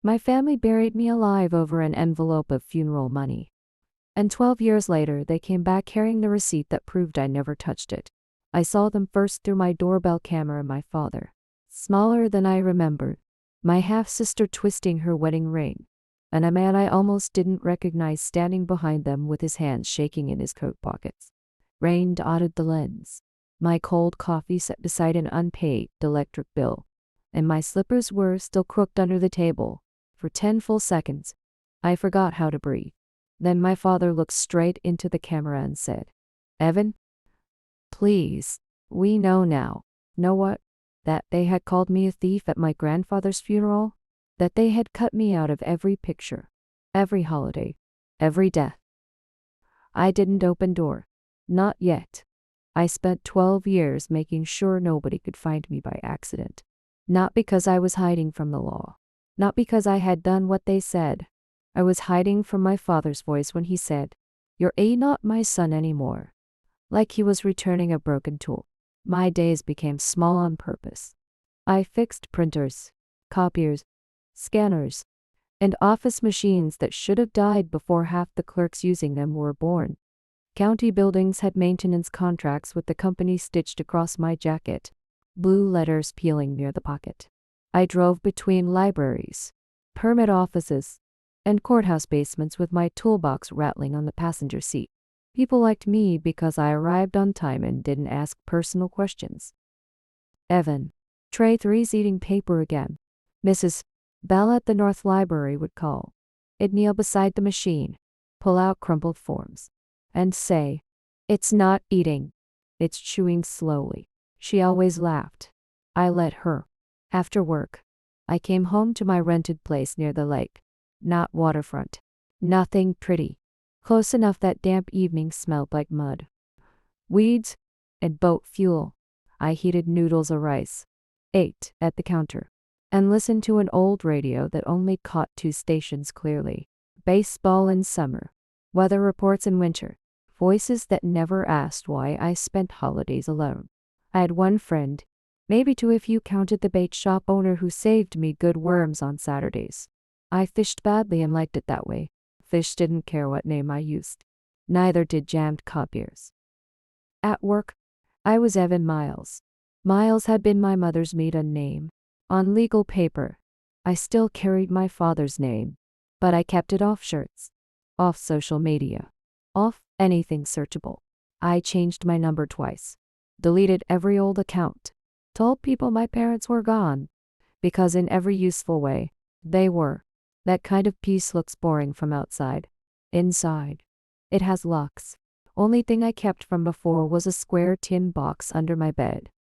My family buried me alive over an envelope of funeral money. And 12 years later, they came back carrying the receipt that proved I never touched it. I saw them first through my doorbell camera, my father, smaller than I remembered, my half-sister twisting her wedding ring, and a man I almost didn't recognize standing behind them with his hands shaking in his coat pockets. Rain dotted the lens. My cold coffee sat beside an unpaid electric bill, and my slippers were still crooked under the table. For 10 full seconds, I forgot how to breathe. Then my father looked straight into the camera and said, "Evan, please, we know now." Know what? That they had called me a thief at my grandfather's funeral? That they had cut me out of every picture, every holiday, every death. I didn't open door. Not yet. I spent 12 years making sure nobody could find me by accident. Not because I was hiding from the law. Not because I had done what they said. I was hiding from my father's voice when he said, "You're not my son anymore." Like he was returning a broken tool. My days became small on purpose. I fixed printers, copiers, scanners, and office machines that should have died before half the clerks using them were born. County buildings had maintenance contracts with the company stitched across my jacket, blue letters peeling near the pocket. I drove between libraries, permit offices, and courthouse basements with my toolbox rattling on the passenger seat. People liked me because I arrived on time and didn't ask personal questions. "Evan, tray 3's eating paper again." Mrs. Bell at the North Library would call. I'd kneel beside the machine, pull out crumpled forms, and say, "It's not eating. It's chewing slowly." She always laughed. I let her. After work, I came home to my rented place near the lake. Not waterfront. Nothing pretty. Close enough that damp evenings smelled like mud, weeds, and boat fuel. I heated noodles of rice, ate at the counter, and listened to an old radio that only caught 2 stations clearly. Baseball in summer, weather reports in winter, voices that never asked why I spent holidays alone. I had one friend, maybe 2 if you counted the bait shop owner who saved me good worms on Saturdays. I fished badly and liked it that way. Fish didn't care what name I used. Neither did jammed copiers. At work, I was Evan Miles. Miles had been my mother's maiden name. On legal paper, I still carried my father's name, but I kept it off shirts, off social media, off anything searchable. I changed my number twice, deleted every old account, told people my parents were gone, because in every useful way, they were. That kind of peace looks boring from outside. Inside, it has locks. Only thing I kept from before was a square tin box under my bed.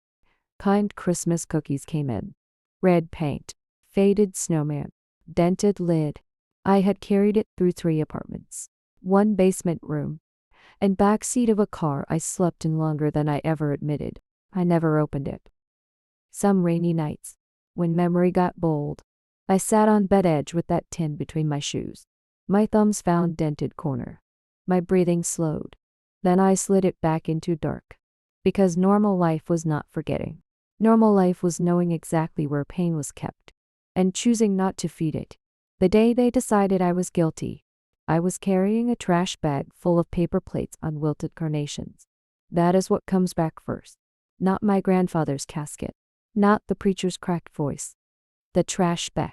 Kind Christmas cookies came in. Red paint, faded snowman, dented lid. I had carried it through 3 apartments, 1 basement room, and back seat of a car I slept in longer than I ever admitted. I never opened it. Some rainy nights, when memory got bold, I sat on bed edge with that tin between my shoes. My thumbs found dented corner. My breathing slowed. Then I slid it back into dark. Because normal life was not forgetting. Normal life was knowing exactly where pain was kept, and choosing not to feed it. The day they decided I was guilty, I was carrying a trash bag full of paper plates on wilted carnations. That is what comes back first. Not my grandfather's casket. Not the preacher's cracked voice. The trash bag.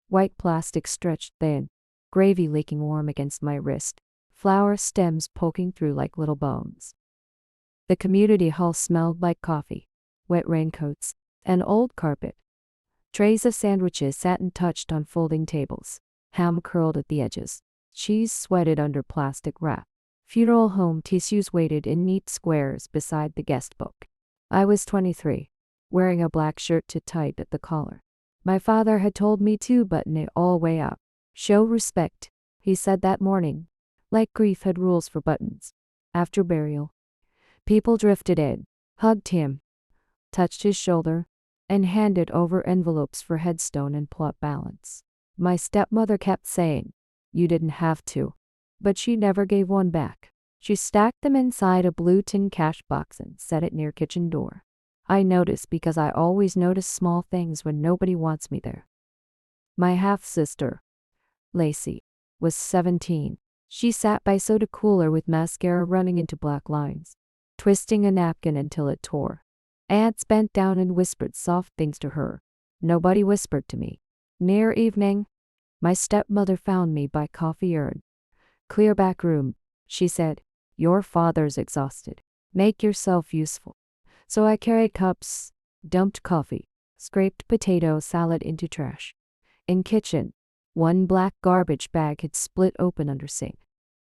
White plastic stretched thin, gravy leaking warm against my wrist, flower stems poking through like little bones. The community hall smelled like coffee, wet raincoats, and old carpet. Trays of sandwiches sat untouched on folding tables, ham curled at the edges, cheese sweated under plastic wrap. Funeral home tissues waited in neat squares beside the guest book. I was 23, wearing a black shirt too tight at the collar. My father had told me to button it all way up. "Show respect," he said that morning, like grief had rules for buttons. After burial, people drifted in, hugged him, touched his shoulder, and handed over envelopes for headstone and plot balance. My stepmother kept saying, "You didn't have to," but she never gave one back. She stacked them inside a blue tin cash box and set it near kitchen door. I noticed because I always notice small things when nobody wants me there. My half-sister, Lacey, was 17. She sat by soda cooler with mascara running into black lines, twisting a napkin until it tore. Aunts bent down and whispered soft things to her. Nobody whispered to me. Near evening, my stepmother found me by coffee urn. Clear back room, she said. Your father's exhausted. Make yourself useful. So I carried cups, dumped coffee, scraped potato salad into trash. In kitchen, one black garbage bag had split open under sink.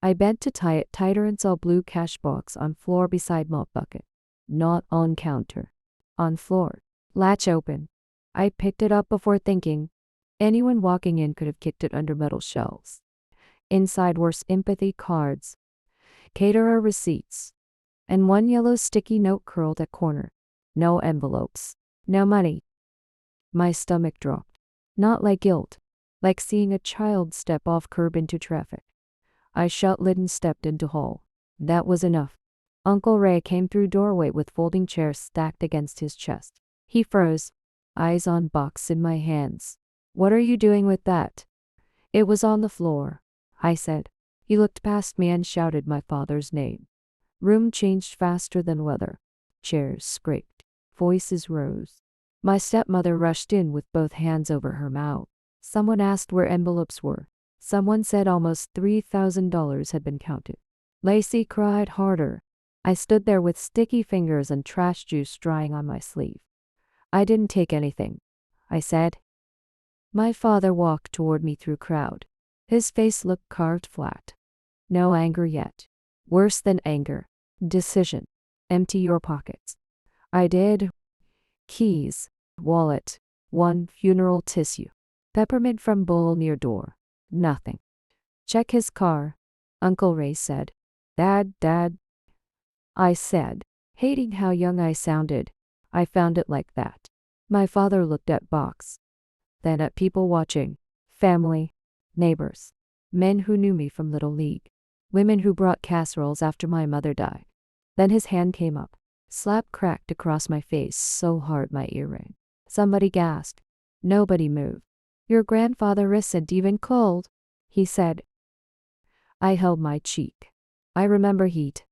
I bent to tie it tighter and saw blue cash box on floor beside mop bucket. Not on counter. On floor. Latch open. I picked it up before thinking. Anyone walking in could have kicked it under metal shelves. Inside were sympathy cards, caterer receipts, and one yellow sticky note curled at corner. No envelopes. No money. My stomach dropped. Not like guilt. Like seeing a child step off curb into traffic. I shut lid and stepped into hall. That was enough. Uncle Ray came through doorway with folding chairs stacked against his chest. He froze, eyes on box in my hands. What are you doing with that? It was on the floor, I said. He looked past me and shouted my father's name. Room changed faster than weather. Chairs scraped. Voices rose. My stepmother rushed in with both hands over her mouth. Someone asked where envelopes were. Someone said almost $3,000 had been counted. Lacey cried harder. I stood there with sticky fingers and trash juice drying on my sleeve. I didn't take anything, I said. My father walked toward me through crowd. His face looked carved flat. No anger yet. Worse than anger. Decision. Empty your pockets. I did. Keys. Wallet. One funeral tissue. Peppermint from bowl near door. Nothing. Check his car, Uncle Ray said. Dad. I said, hating how young I sounded. I found it like that. My father looked at box. Then at people watching. Family. Neighbors. Men who knew me from Little League. Women who brought casseroles after my mother died. Then his hand came up. Slap cracked across my face so hard my ear rang. Somebody gasped. Nobody moved. Your grandfather isn't even cold, he said. I held my cheek. I remember heat.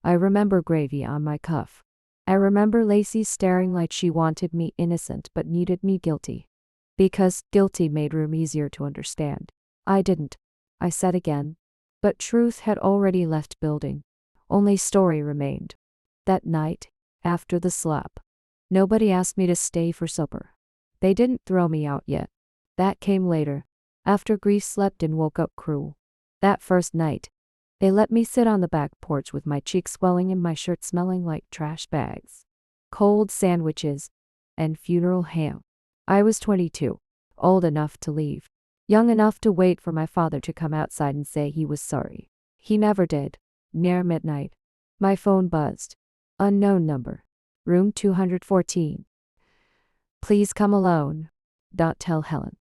I remember gravy on my cuff. I remember Lacey staring like she wanted me innocent but needed me guilty. Because guilty made room easier to understand. I didn't, I said again. But truth had already left building. Only story remained. That night, after the slap, nobody asked me to stay for supper. They didn't throw me out yet. That came later, after grief slept and woke up cruel. That first night, they let me sit on the back porch with my cheeks swelling and my shirt smelling like trash bags, cold sandwiches, and funeral ham. I was 22, old enough to leave, young enough to wait for my father to come outside and say he was sorry. He never did. Near midnight, my phone buzzed. Unknown number. Room 214. Please come alone. Don't tell Helen.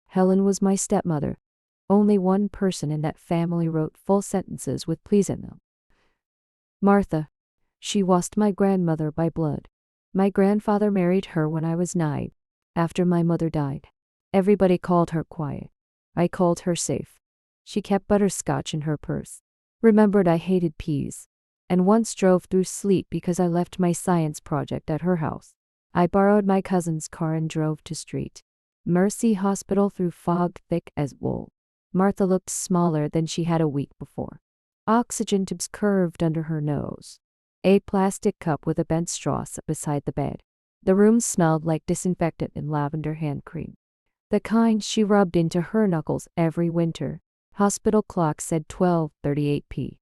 Helen was my stepmother. Only one person in that family wrote full sentences with please in them. Martha. She was my grandmother by blood. My grandfather married her when I was 9, after my mother died. Everybody called her quiet. I called her safe. She kept butterscotch in her purse. Remembered I hated peas. And once drove through sleet because I left my science project at her house. I borrowed my cousin's car and drove to St. Mercy Hospital through fog thick as wool. Martha looked smaller than she had a week before. Oxygen tubes curved under her nose. A plastic cup with a bent straw sat beside the bed. The room smelled like disinfectant and lavender hand cream. The kind she rubbed into her knuckles every winter. Hospital clock said 12:38 p.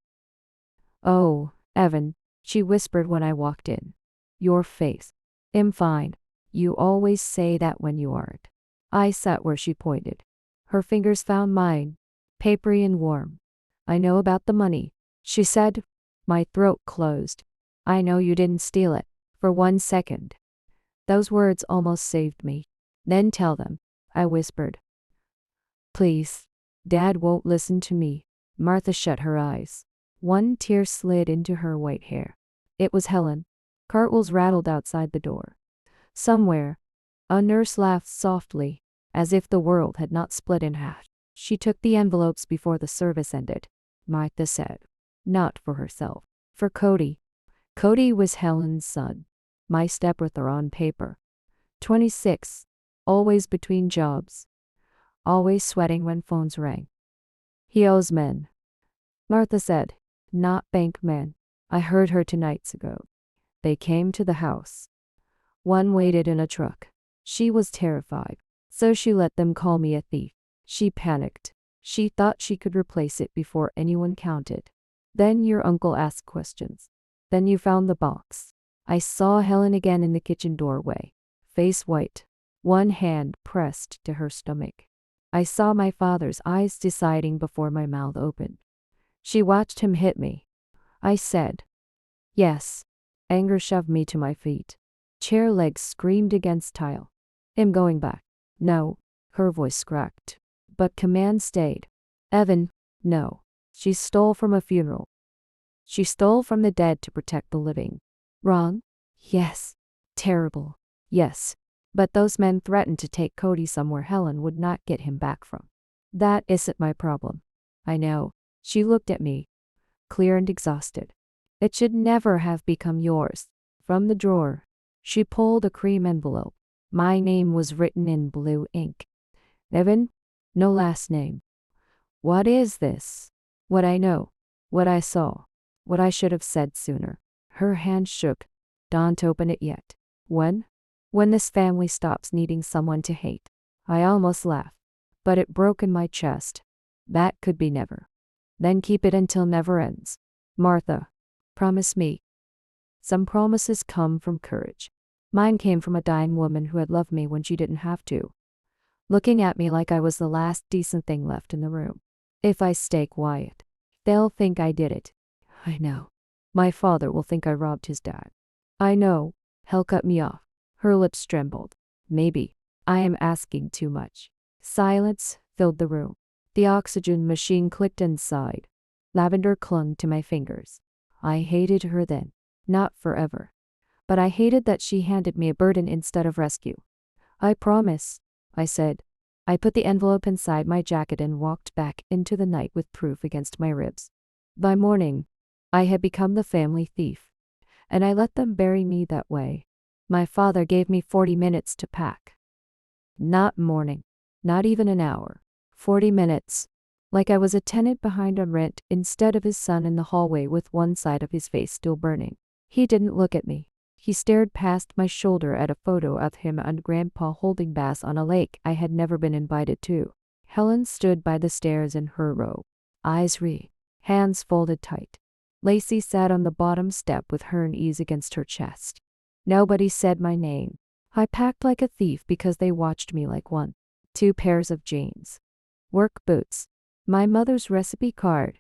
Oh, Evan, she whispered when I walked in. Your face. I'm fine. You always say that when you aren't. I sat where she pointed. Her fingers found mine, papery and warm. I know about the money, she said. My throat closed. I know you didn't steal it, for 1 second. Those words almost saved me. Then tell them, I whispered. Please. Dad won't listen to me. Martha shut her eyes. One tear slid into her white hair. It was Helen. Cartwheels rattled outside the door. Somewhere, a nurse laughed softly. as if the world had not split in half. She took the envelopes before the service ended. Martha said, not for herself, for Cody. Cody was Helen's son, my stepbrother on paper. 26, always between jobs, always sweating when phones rang. He owes men, Martha said, not bank men. I heard her 2 nights ago. They came to the house. One waited in a truck. She was terrified, so she let them call me a thief. She panicked. She thought she could replace it before anyone counted. Then your uncle asked questions. Then you found the box. I saw Helen again in the kitchen doorway, face white, one hand pressed to her stomach. I saw my father's eyes deciding before my mouth opened. She watched him hit me. I said, yes. Anger shoved me to my feet. Chair legs screamed against tile. I'm going back. No. Her voice cracked. But command stayed. Evan, no. She stole from a funeral. She stole from the dead to protect the living. Wrong? Yes. Terrible. Yes. But those men threatened to take Cody somewhere Helen would not get him back from. That isn't my problem. I know. She looked at me, clear and exhausted. It should never have become yours. From the drawer, she pulled a cream envelope. My name was written in blue ink. Evan, no last name. What is this? What I know, what I saw, what I should have said sooner. Her hand shook. Don't open it yet. When? When this family stops needing someone to hate. I almost laughed, but it broke in my chest. That could be never. Then keep it until never ends. Martha, promise me. Some promises come from courage. Mine came from a dying woman who had loved me when she didn't have to, looking at me like I was the last decent thing left in the room. If I stay quiet, they'll think I did it. I know. My father will think I robbed his dad. I know. Hell cut me off. Her lips trembled. Maybe I am asking too much. Silence filled the room. The oxygen machine clicked inside. Lavender clung to my fingers. I hated her then. Not forever. But I hated that she handed me a burden instead of rescue. I promise, I said. I put the envelope inside my jacket and walked back into the night with proof against my ribs. By morning, I had become the family thief, and I let them bury me that way. My father gave me 40 minutes to pack. Not morning, not even an hour. 40 minutes. Like I was a tenant behind on rent instead of his son in the hallway with one side of his face still burning. He didn't look at me. He stared past my shoulder at a photo of him and Grandpa holding bass on a lake I had never been invited to. Helen stood by the stairs in her row, eyes hands folded tight. Lacey sat on the bottom step with her knees against her chest. Nobody said my name. I packed like a thief because they watched me like one. 2 pairs of jeans, work boots, my mother's recipe card,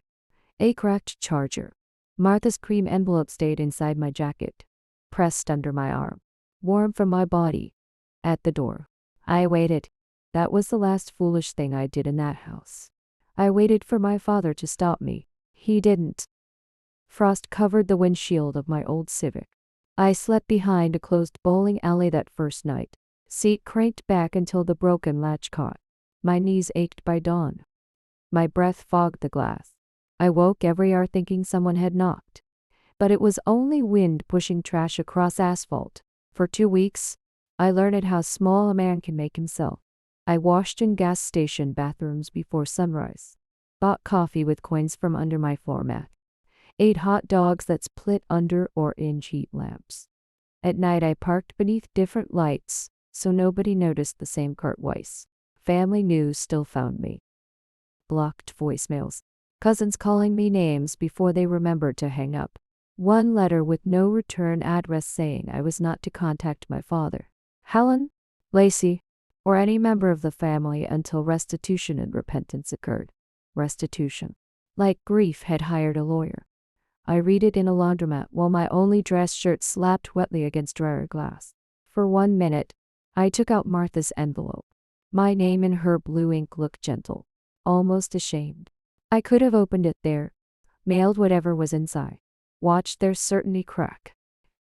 a cracked charger. Martha's cream envelope stayed inside my jacket, pressed under my arm, warm from my body. At the door, I waited. That was the last foolish thing I did in that house. I waited for my father to stop me. He didn't. Frost covered the windshield of my old Civic. I slept behind a closed bowling alley that first night, seat cranked back until the broken latch caught. My knees ached by dawn. My breath fogged the glass. I woke every hour thinking someone had knocked. But it was only wind pushing trash across asphalt. For 2 weeks, I learned how small a man can make himself. I washed in gas station bathrooms before sunrise, bought coffee with coins from under my floor mat, ate hot dogs that split under or in heat lamps. At night I parked beneath different lights, so nobody noticed the same car twice. Family news still found me. Blocked voicemails. Cousins calling me names before they remembered to hang up. One letter with no return address saying I was not to contact my father, Helen, Lacey, or any member of the family until restitution and repentance occurred. Restitution. Like grief had hired a lawyer. I read it in a laundromat while my only dress shirt slapped wetly against dryer glass. For 1 minute, I took out Martha's envelope. My name in her blue ink looked gentle, almost ashamed. I could have opened it there, mailed whatever was inside, watched their certainty crack.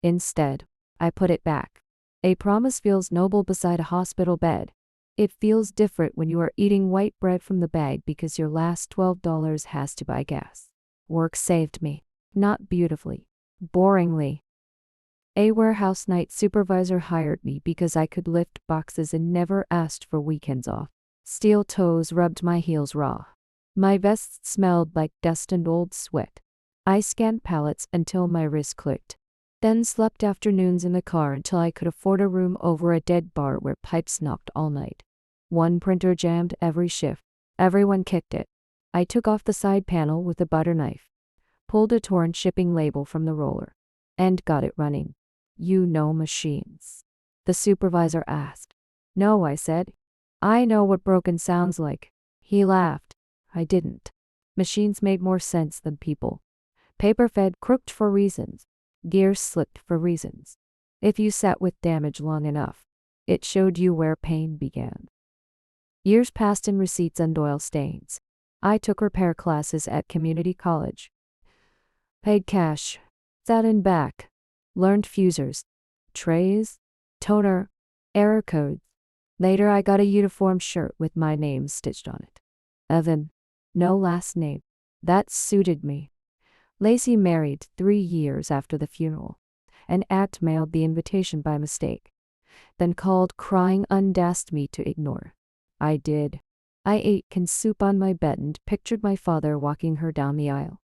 Instead, I put it back. A promise feels noble beside a hospital bed. It feels different when you are eating white bread from the bag because your last $12 has to buy gas. Work saved me. Not beautifully. Boringly. A warehouse night supervisor hired me because I could lift boxes and never asked for weekends off. Steel toes rubbed my heels raw. My vest smelled like dust and old sweat. I scanned pallets until my wrist clicked. Then slept afternoons in the car until I could afford a room over a dead bar where pipes knocked all night. One printer jammed every shift. Everyone kicked it. I took off the side panel with a butter knife, pulled a torn shipping label from the roller, and got it running. You know machines? The supervisor asked. No, I said. I know what broken sounds like. He laughed. I didn't. Machines made more sense than people. Paper fed crooked for reasons. Gears slipped for reasons. If you sat with damage long enough, it showed you where pain began. Years passed in receipts and oil stains. I took repair classes at community college. Paid cash. Sat in back. Learned fusers, trays, toner, error codes. Later I got a uniform shirt with my name stitched on it. Evan. No last name. That suited me. Lacey married 3 years after the funeral. An aunt mailed the invitation by mistake. Then called crying and asked me to ignore. I did. I ate canned soup on my bed and pictured my father walking her down the aisle.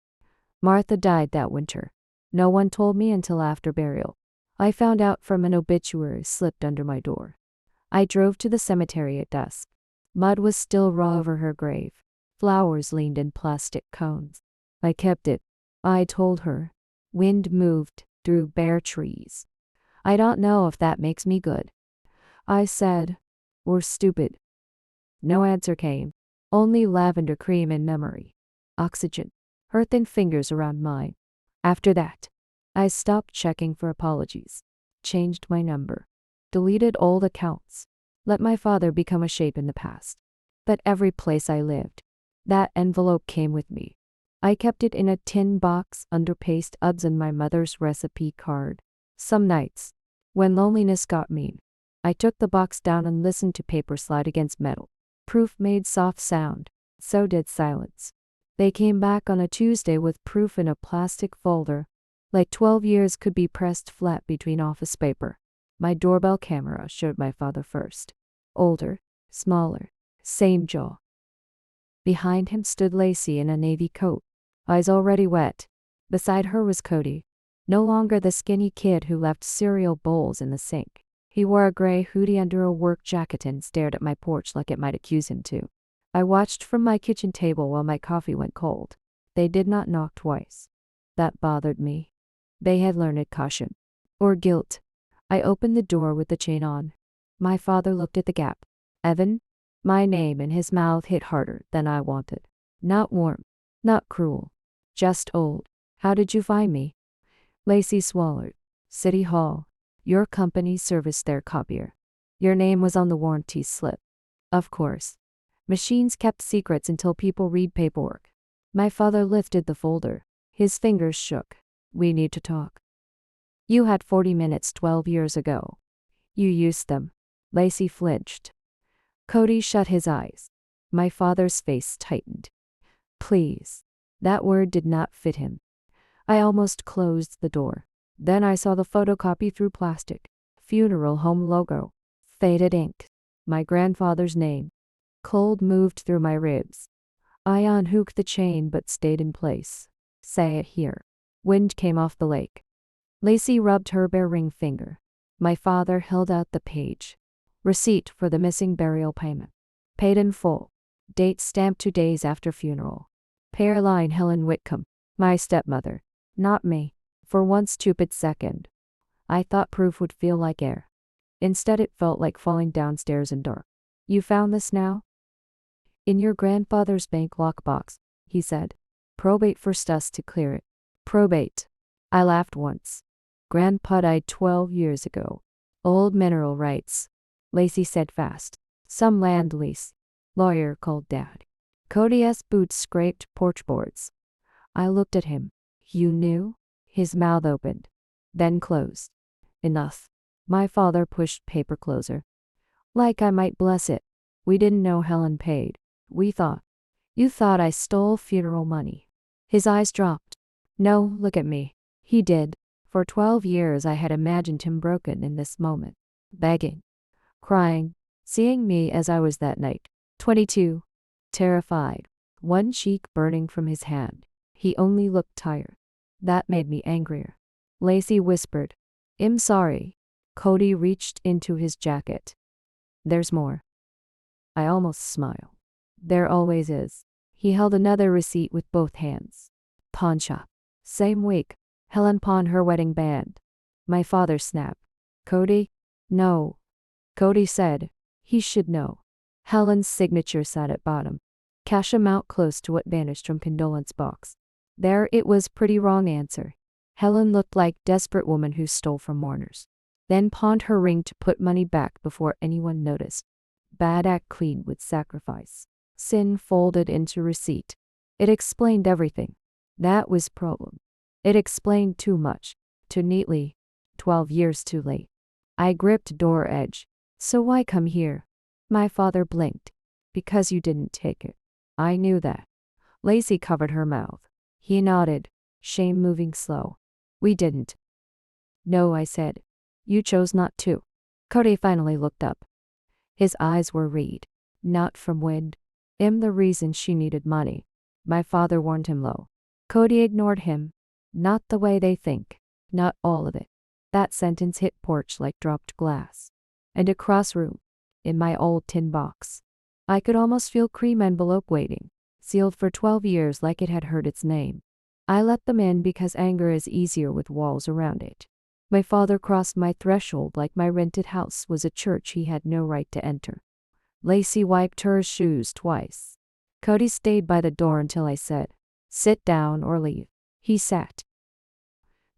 Martha died that winter. No one told me until after burial. I found out from an obituary slipped under my door. I drove to the cemetery at dusk. Mud was still raw over her grave. Flowers leaned in plastic cones. I kept it. I told her. Wind moved through bare trees. I don't know if that makes me good. I said, or stupid. No answer came. Only lavender cream in memory. Oxygen. Her thin fingers around mine. After that, I stopped checking for apologies, changed my number, deleted old accounts, let my father become a shape in the past. But every place I lived, that envelope came with me. I kept it in a tin box under paste uds and my mother's recipe card. Some nights, when loneliness got mean, I took the box down and listened to paper slide against metal. Proof made soft sound, so did silence. They came back on a Tuesday with proof in a plastic folder, like 12 years could be pressed flat between office paper. My doorbell camera showed my father first. Older, smaller, same jaw. Behind him stood Lacey in a navy coat, eyes already wet. Beside her was Cody, no longer the skinny kid who left cereal bowls in the sink. He wore a gray hoodie under a work jacket and stared at my porch like it might accuse him to. I watched from my kitchen table while my coffee went cold. They did not knock twice. That bothered me. They had learned caution. Or guilt. I opened the door with the chain on. My father looked at the gap. Evan? My name in his mouth hit harder than I wanted. Not warm. Not cruel. Just old. How did you find me? Lacey swallowed. City Hall. Your company serviced their copier. Your name was on the warranty slip. Of course. Machines kept secrets until people read paperwork. My father lifted the folder. His fingers shook. We need to talk. You had 40 minutes 12 years ago. You used them. Lacey flinched. Cody shut his eyes. My father's face tightened. Please. That word did not fit him. I almost closed the door. Then I saw the photocopy through plastic. Funeral home logo. Faded ink. My grandfather's name. Cold moved through my ribs. I unhooked the chain but stayed in place. Say it here. Wind came off the lake. Lacey rubbed her bare ring finger. My father held out the page. Receipt for the missing burial payment. Paid in full. Date stamped 2 days after funeral. Payer line Helen Whitcomb. My stepmother. Not me. For one stupid second, I thought proof would feel like air. Instead it felt like falling downstairs in dark. You found this now? In your grandfather's bank lockbox, he said. Probate forced us to clear it. Probate. I laughed once. Grandpa died 12 years ago. Old mineral rights. Lacey said fast. Some land lease. Lawyer called Dad. Cody's boots scraped porch boards. I looked at him. You knew? His mouth opened. Then closed. Enough. My father pushed paper closer. Like I might bless it. We didn't know Helen paid. We thought. You thought I stole funeral money. His eyes dropped. No, look at me. He did. For 12 years I had imagined him broken in this moment. Begging. Crying. Seeing me as I was that night. 22. Terrified. One cheek burning from his hand. He only looked tired. That made me angrier. Lacey whispered. I'm sorry. Cody reached into his jacket. There's more. I almost smiled. There always is. He held another receipt with both hands. Pawn shop. Same week. Helen pawned her wedding band. My father snapped. Cody? No. Cody said. He should know. Helen's signature sat at bottom. Cash amount close to what vanished from condolence box. There it was, pretty wrong answer. Helen looked like desperate woman who stole from mourners. Then pawned her ring to put money back before anyone noticed. Bad act clean with sacrifice. Sin folded into receipt. It explained everything. That was problem. It explained too much. Too neatly. 12 years too late. I gripped door edge. So why come here? My father blinked. Because you didn't take it. I knew that. Lacey covered her mouth. He nodded. Shame moving slow. We didn't. No, I said. You chose not to. Cody finally looked up. His eyes were red. Not from wind. I'm the reason she needed money. My father warned him low. Cody ignored him. Not the way they think. Not all of it. That sentence hit porch like dropped glass. And across room. In my old tin box. I could almost feel cream envelope waiting. Sealed for 12 years like it had heard its name. I let them in because anger is easier with walls around it. My father crossed my threshold like my rented house was a church he had no right to enter. Lacey wiped her shoes twice. Cody stayed by the door until I said, sit down or leave. He sat.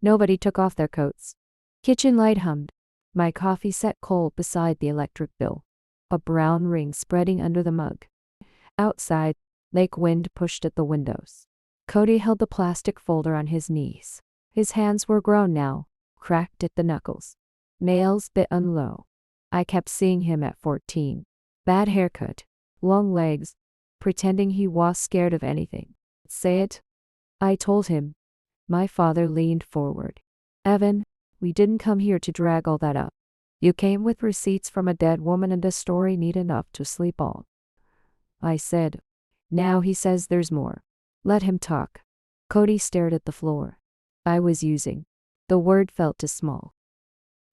Nobody took off their coats. Kitchen light hummed. My coffee set cold beside the electric bill. A brown ring spreading under the mug. Outside, lake wind pushed at the windows. Cody held the plastic folder on his knees. His hands were grown now, cracked at the knuckles. Nails bit on low. I kept seeing him at 14. Bad haircut, long legs, pretending he was scared of anything. Say it. I told him. My father leaned forward. Evan, we didn't come here to drag all that up. You came with receipts from a dead woman and a story neat enough to sleep on. I said. Now he says there's more. Let him talk. Cody stared at the floor. I was using. The word felt too small.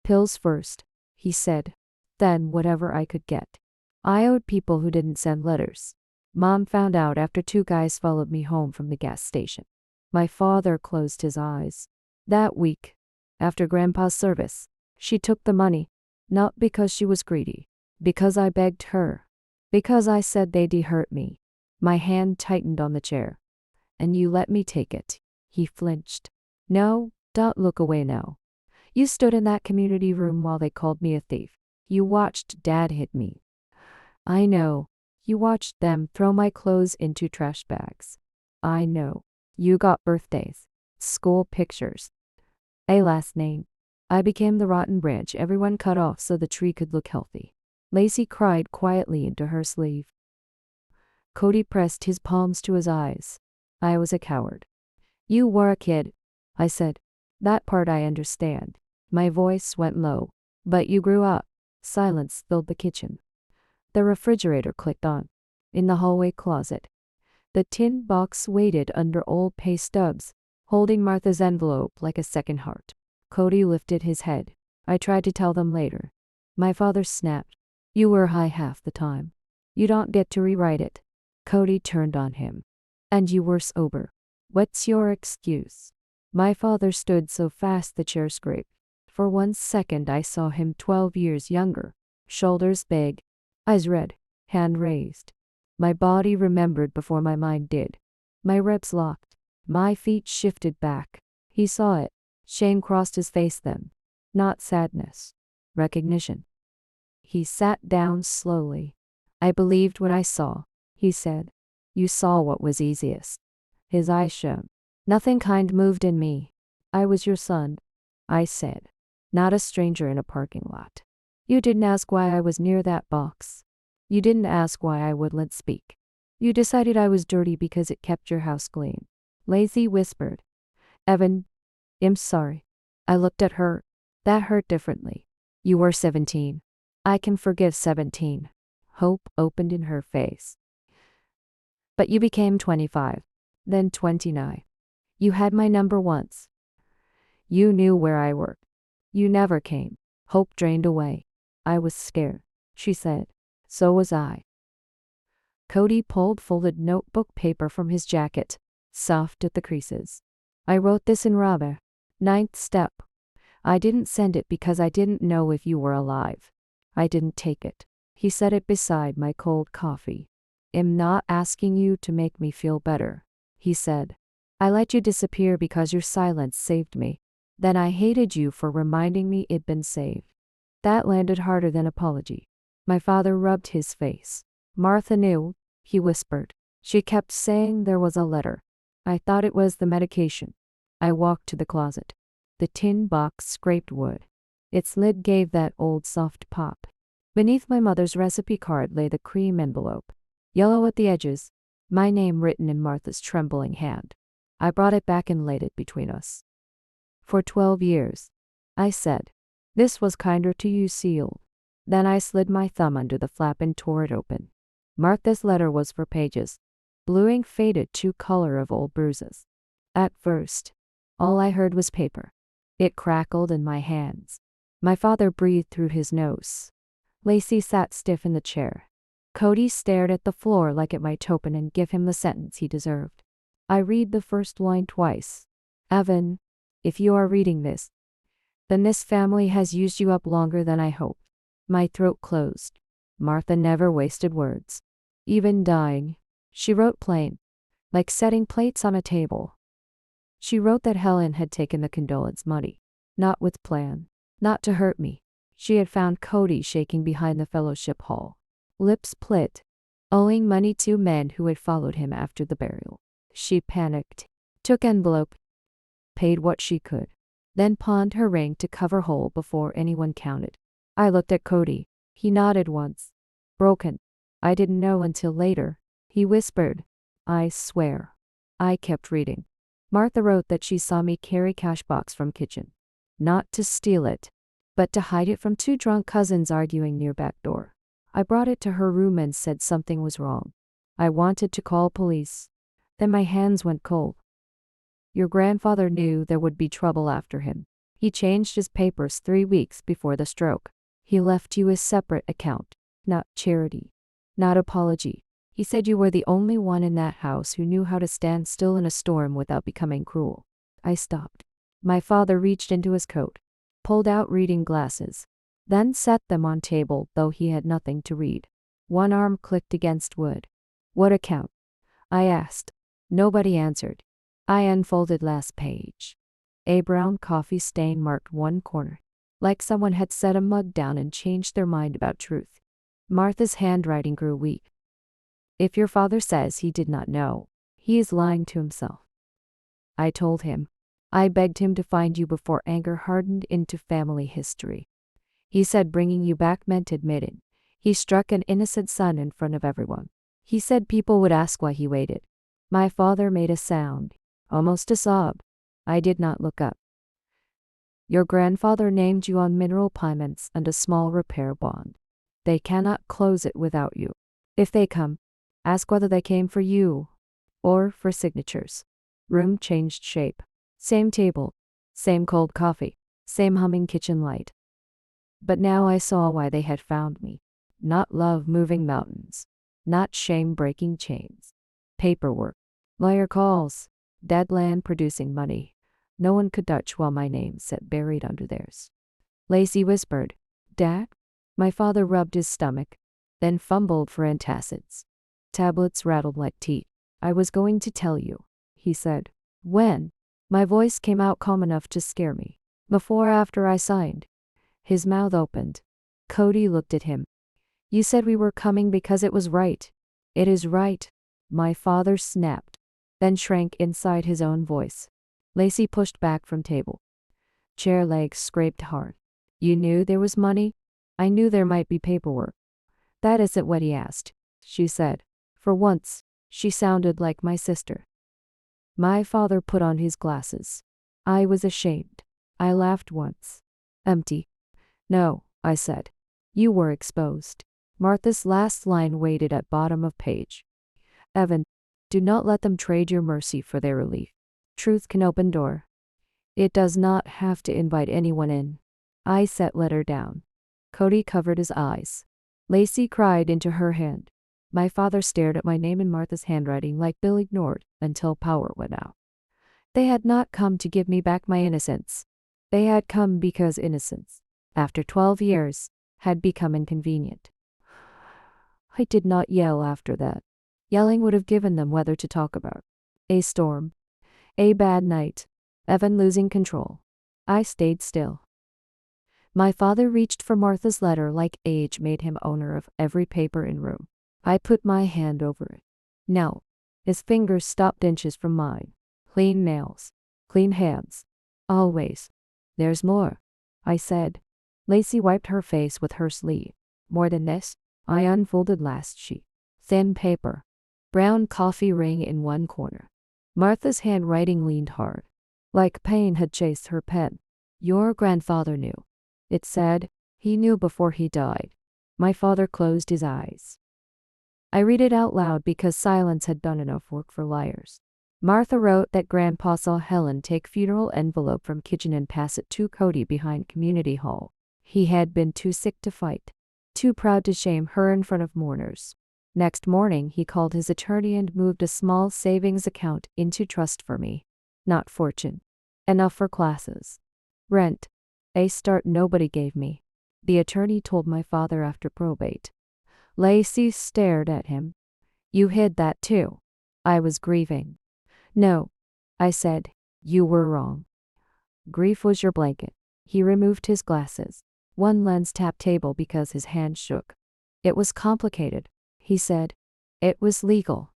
Pills first, he said. Then whatever I could get. I owed people who didn't send letters. Mom found out after 2 guys followed me home from the gas station. My father closed his eyes. That week, after Grandpa's service, she took the money. Not because she was greedy. Because I begged her. Because I said they'd hurt me. My hand tightened on the chair. And you let me take it. He flinched. No, don't look away now. You stood in that community room while they called me a thief. You watched Dad hit me. I know. You watched them throw my clothes into trash bags. I know. You got birthdays. School pictures. A last name. I became the rotten branch everyone cut off so the tree could look healthy. Lacey cried quietly into her sleeve. Cody pressed his palms to his eyes. I was a coward. You were a kid, I said. That part I understand. My voice went low. But you grew up. Silence filled the kitchen. The refrigerator clicked on. In the hallway closet. The tin box waited under old pay stubs, holding Martha's envelope like a second heart. Cody lifted his head. I tried to tell them later. My father snapped. You were high half the time. You don't get to rewrite it. Cody turned on him. And you were sober. What's your excuse? My father stood so fast the chair scraped. For 1 second I saw him 12 years younger. Shoulders big. Eyes red. Hand raised. My body remembered before my mind did. My ribs locked. My feet shifted back. He saw it. Shame crossed his face then. Not sadness. Recognition. He sat down slowly. I believed what I saw, he said. You saw what was easiest. His eyes shone. Nothing kind moved in me. I was your son, I said. Not a stranger in a parking lot. You didn't ask why I was near that box. You didn't ask why I wouldn't speak. You decided I was dirty because it kept your house clean. Lacey whispered. Evan, I'm sorry. I looked at her. That hurt differently. You were 17. I can forgive 17. Hope opened in her face. But you became 25. Then 29. You had my number once. You knew where I worked. You never came. Hope drained away. I was scared, she said. So was I. Cody pulled folded notebook paper from his jacket, soft at the creases. I wrote this in rubber. 9th step. I didn't send it because I didn't know if you were alive. I didn't take it. He set it beside my cold coffee. I'm not asking you to make me feel better, he said. I let you disappear because your silence saved me. Then I hated you for reminding me it'd been saved. That landed harder than apology. My father rubbed his face. Martha knew, he whispered. She kept saying there was a letter. I thought it was the medication. I walked to the closet. The tin box scraped wood. Its lid gave that old soft pop. Beneath my mother's recipe card lay the cream envelope. Yellow at the edges, my name written in Martha's trembling hand. I brought it back and laid it between us. For 12 years, I said. This was kinder to you sealed. Then I slid my thumb under the flap and tore it open. Martha's letter was for pages. Blue ink faded to color of old bruises. At first, all I heard was paper. It crackled in my hands. My father breathed through his nose. Lacey sat stiff in the chair. Cody stared at the floor like it might open and give him the sentence he deserved. I read the first line twice. Evan, if you are reading this, then this family has used you up longer than I hoped. My throat closed. Martha never wasted words. Even dying, she wrote plain, like setting plates on a table. She wrote that Helen had taken the condolence money, not with plan, not to hurt me. She had found Cody shaking behind the fellowship hall, lips split, owing money to men who had followed him after the burial. She panicked, took envelope, paid what she could, then pawned her ring to cover hole before anyone counted. I looked at Cody. He nodded once. Broken. I didn't know until later. He whispered, I swear. I kept reading. Martha wrote that she saw me carry cash box from kitchen. Not to steal it, but to hide it from 2 drunk cousins arguing near back door. I brought it to her room and said something was wrong. I wanted to call police. Then my hands went cold. Your grandfather knew there would be trouble after him. He changed his papers 3 weeks before the stroke. He left you a separate account, not charity, not apology. He said you were the only one in that house who knew how to stand still in a storm without becoming cruel. I stopped. My father reached into his coat, pulled out reading glasses, then set them on table though he had nothing to read. One arm clicked against wood. What account? I asked. Nobody answered. I unfolded last page. A brown coffee stain marked one corner, like someone had set a mug down and changed their mind about truth. Martha's handwriting grew weak. If your father says he did not know, he is lying to himself. I told him. I begged him to find you before anger hardened into family history. He said bringing you back meant admitting. He struck an innocent son in front of everyone. He said people would ask why he waited. My father made a sound, almost a sob. I did not look up. Your grandfather named you on mineral payments and a small repair bond. They cannot close it without you. If they come, ask whether they came for you or for signatures. Room changed shape. Same table, same cold coffee, same humming kitchen light. But now I saw why they had found me. Not love moving mountains, not shame breaking chains. Paperwork, lawyer calls, dead land producing money. No one could touch while my name sat buried under theirs. Lacey whispered, Dad? My father rubbed his stomach, then fumbled for antacids. Tablets rattled like teeth. I was going to tell you, he said. When? My voice came out calm enough to scare me. Before or after I signed. His mouth opened. Cody looked at him. You said we were coming because it was right. It is right. My father snapped, then shrank inside his own voice. Lacey pushed back from table. Chair legs scraped hard. You knew there was money? I knew there might be paperwork. That isn't what he asked, she said. For once, she sounded like my sister. My father put on his glasses. I was ashamed. I laughed once. Empty. No, I said. You were exposed. Martha's last line waited at bottom of page. Evan, do not let them trade your mercy for their relief. Truth can open door. It does not have to invite anyone in. I set letter down. Cody covered his eyes. Lacey cried into her hand. My father stared at my name in Martha's handwriting like Bill ignored until power went out. They had not come to give me back my innocence. They had come because innocence, after 12 years, had become inconvenient. I did not yell after that. Yelling would have given them weather to talk about. A storm. A bad night. Evan losing control. I stayed still. My father reached for Martha's letter like age made him owner of every paper in room. I put my hand over it. No. His fingers stopped inches from mine. Clean nails. Clean hands. Always. There's more, I said. Lacey wiped her face with her sleeve. More than this? I unfolded last sheet. Thin paper. Brown coffee ring in one corner. Martha's handwriting leaned hard. Like pain had chased her pen. Your grandfather knew. It said, he knew before he died. My father closed his eyes. I read it out loud because silence had done enough work for liars. Martha wrote that Grandpa saw Helen take funeral envelope from kitchen and pass it to Cody behind community hall. He had been too sick to fight, too proud to shame her in front of mourners. Next morning he called his attorney and moved a small savings account into trust for me. Not fortune. Enough for classes. Rent. A start nobody gave me. The attorney told my father after probate. Lacey stared at him. You hid that too. I was grieving. No, I said, you were wrong. Grief was your blanket. He removed his glasses. One lens tapped table because his hand shook. It was complicated, he said. It was legal.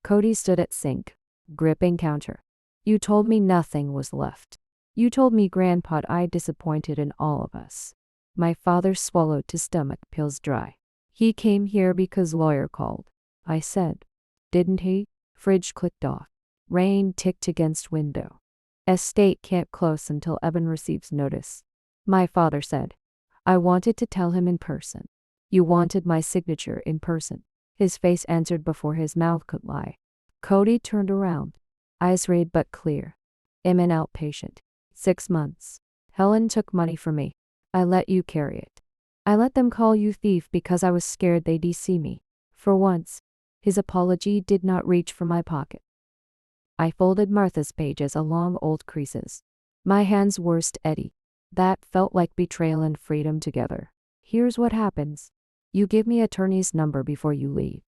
Cody stood at sink, gripping counter. You told me nothing was left. You told me Grandpa I'd disappointed in all of us. My father swallowed his stomach pills dry. He came here because lawyer called. I said. Didn't he? Fridge clicked off. Rain ticked against window. Estate can't close until Evan receives notice. My father said. I wanted to tell him in person. You wanted my signature in person. His face answered before his mouth could lie. Cody turned around. Eyes red but clear. I'm an outpatient. 6 months. Helen took money from me. I let you carry it. I let them call you thief because I was scared they'd see me. For once, his apology did not reach for my pocket. I folded Martha's pages along old creases. My hands were steady. That felt like betrayal and freedom together. Here's what happens. You give me attorney's number before you leave.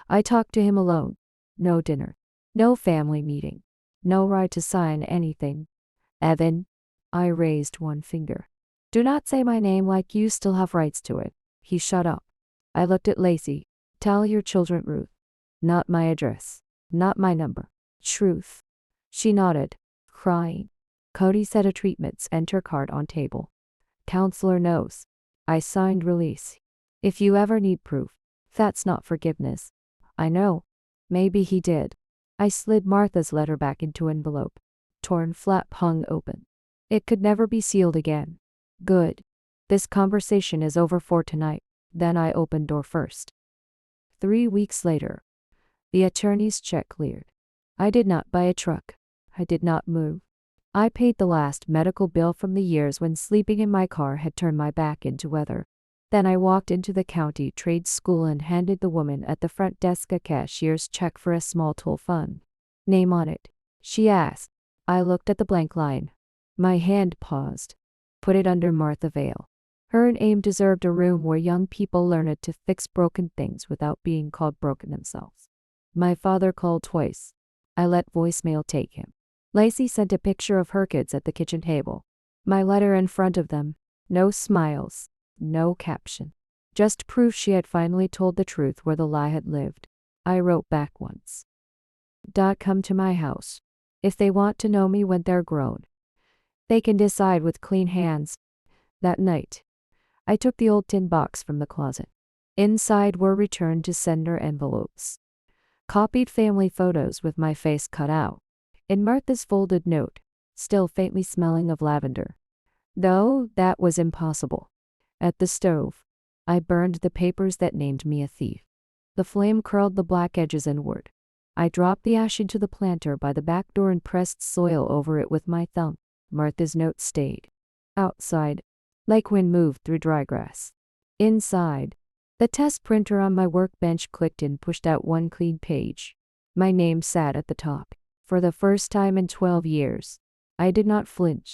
I talk to him alone. No dinner. No family meeting. No right to sign anything. Evan. I raised one finger. Do not say my name like you still have rights to it. He shut up. I looked at Lacey. Tell your children, Ruth. Not my address. Not my number. Truth. She nodded, crying. Cody set a treatments enter card on table. Counselor knows. I signed release. If you ever need proof, that's not forgiveness. I know. Maybe he did. I slid Martha's letter back into envelope. Torn flap hung open. It could never be sealed again. Good. This conversation is over for tonight. Then I opened door first. 3 weeks later. The attorney's check cleared. I did not buy a truck. I did not move. I paid the last medical bill from the years when sleeping in my car had turned my back into weather. Then I walked into the county trade school and handed the woman at the front desk a cashier's check for a small tool fund. Name on it, she asked. I looked at the blank line. My hand paused. Put it under Martha Vale. Her name deserved a room where young people learned to fix broken things without being called broken themselves. My father called twice. I let voicemail take him. Lacey sent a picture of her kids at the kitchen table. My letter in front of them. No smiles. No caption. Just proof she had finally told the truth where the lie had lived. I wrote back once. Come to my house. If they want to know me when they're grown, they can decide with clean hands. That night, I took the old tin box from the closet. Inside were returned to sender envelopes. Copied family photos with my face cut out. In Martha's folded note, still faintly smelling of lavender. Though that was impossible. At the stove, I burned the papers that named me a thief. The flame curled the black edges inward. I dropped the ash into the planter by the back door and pressed soil over it with my thumb. Martha's note stayed. Outside, like wind moved through dry grass. Inside, the test printer on my workbench clicked and pushed out one clean page. My name sat at the top. For the first time in 12 years, I did not flinch.